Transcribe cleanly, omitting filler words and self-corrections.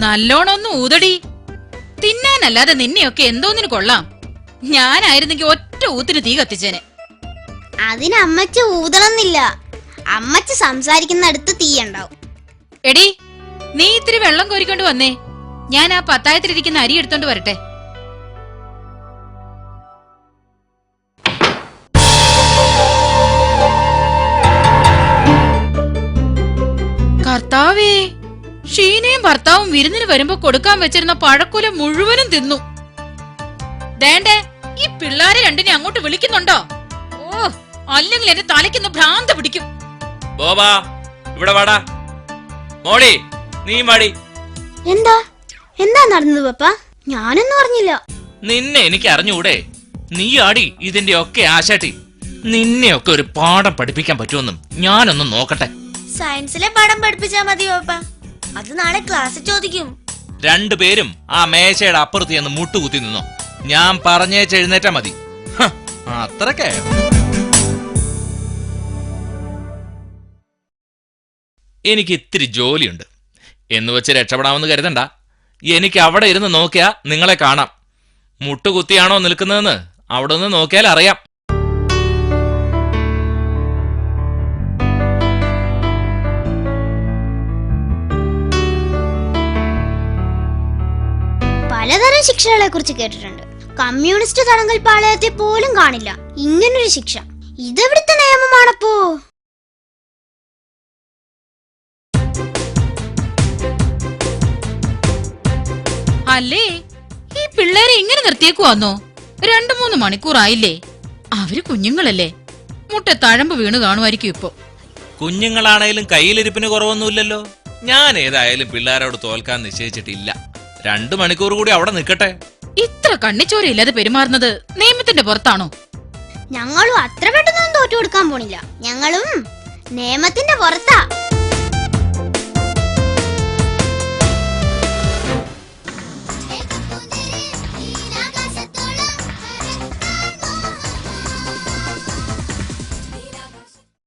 നല്ലോണം ഒന്ന് ഊതടി. തിന്നാനല്ലാതെ നിന്നെയൊക്കെ എന്തോന്നിന് കൊള്ളാം. ഞാനായിരുന്നെങ്കിൽ ഒറ്റ ഊത്തിന് തീ കത്തിച്ചേനെ. അതിന് അമ്മച്ചി ഊതണമെന്നില്ല. അമ്മച്ചി സംസാരിക്കുന്നിടത്ത് തീയുണ്ടാവും. എടി, നീ ഇത്തിരി വെള്ളം കോരിക്കൊണ്ട് വന്നേ. ഞാൻ ആ പത്തായത്തിലിരിക്കുന്ന അരി എടുത്തോണ്ട് വരട്ടെ. കർത്താവേ, ഷീനയും ഭർത്താവും വിരുന്നിന് വരുമ്പോ കൊടുക്കാൻ വെച്ചിരുന്ന പഴക്കുല മുഴുവനും തിന്നു. ദേണ്ടേ, ഈ പിള്ളാരെ രണ്ടിനെ അങ്ങോട്ട് വിളിക്കുന്നുണ്ടോ? ഓ, അല്ലെങ്കിൽ എന്റെ തലയ്ക്കൊന്ന് ഭ്രാന്ത് പിടിക്കും. ബോബാ, ഇവിടെ വാടാ. മോളി, നീ വാടി. എന്താ എന്താ നടന്നത് പപ്പ? ഞാനൊന്നും അറിഞ്ഞില്ല. നിന്നെ എനിക്ക് അറിഞ്ഞൂടെ? നീ ആടി ഇതിന്റെ ഒക്കെ ആശാട്ടി. നിന്നെയൊക്കെ ഒരു പാഠം പഠിപ്പിക്കാൻ പറ്റുമെന്നും ഞാനൊന്ന് നോക്കട്ടെ. സയൻസിലെ പാഠം പഠിപ്പിച്ചാ മതി പപ്പ. അത് നാളെ ക്ലാസ്സിൽ ചോദിക്കും. രണ്ടുപേരും ആ മേശയുടെ അപ്പുറത്ത് ചെന്ന് മുട്ടുകുത്തി നിന്നോ. ഞാൻ പറഞ്ഞേച്ചെഴുന്നേറ്റാ മതി. അത്രക്കായോ? എനിക്ക് ഇത്തിരി ജോലിയുണ്ട് എന്ന് വെച്ച് രക്ഷപ്പെടാമെന്ന് കരുതണ്ട. എനിക്ക് അവിടെ ഇരുന്ന് നോക്കിയാ നിങ്ങളെ കാണാം. മുട്ടുകുത്തിയാണോ നിൽക്കുന്നതെന്ന് അവിടെ നിന്ന് നോക്കിയാൽ അറിയാം. പലതരം ശിക്ഷകളെ കുറിച്ച് കേട്ടിട്ടുണ്ട്. കമ്മ്യൂണിസ്റ്റ് തടങ്കൽ പാളയത്തെ പോലും കാണില്ല ഇങ്ങനൊരു ശിക്ഷ. ഇതെവിടുത്തെ നിയമമാണപ്പോ? അല്ലേ, ഈ പിള്ളേരെ ഇങ്ങനെ നിർത്തിയേക്കുവാന്നോ? 2-3 മണിക്കൂറായില്ലേ? അവര് കുഞ്ഞുങ്ങളല്ലേ, മുട്ട തഴമ്പ് വീണ് കാണുമായിരിക്കും ഇപ്പൊ. കുഞ്ഞുങ്ങളാണേലും കയ്യിലിരിപ്പിന് കുറവൊന്നുമില്ലല്ലോ. ഞാൻ ഏതായാലും പിള്ളേരോട് തോൽക്കാൻ നിശ്ചയിച്ചിട്ടില്ല. 2 മണിക്കൂർ കൂടി അവിടെ നിൽക്കട്ടെ. ഇത്ര കണ്ണിച്ചോരയില്ലാതെ പെരുമാറുന്നത് നിയമത്തിന്റെ പുറത്താണോ? ഞങ്ങളും അത്ര പെട്ടെന്നൊന്നും തോറ്റു കൊടുക്കാൻ പോണില്ല. ഞങ്ങളും നിയമത്തിന്റെ പുറത്താ.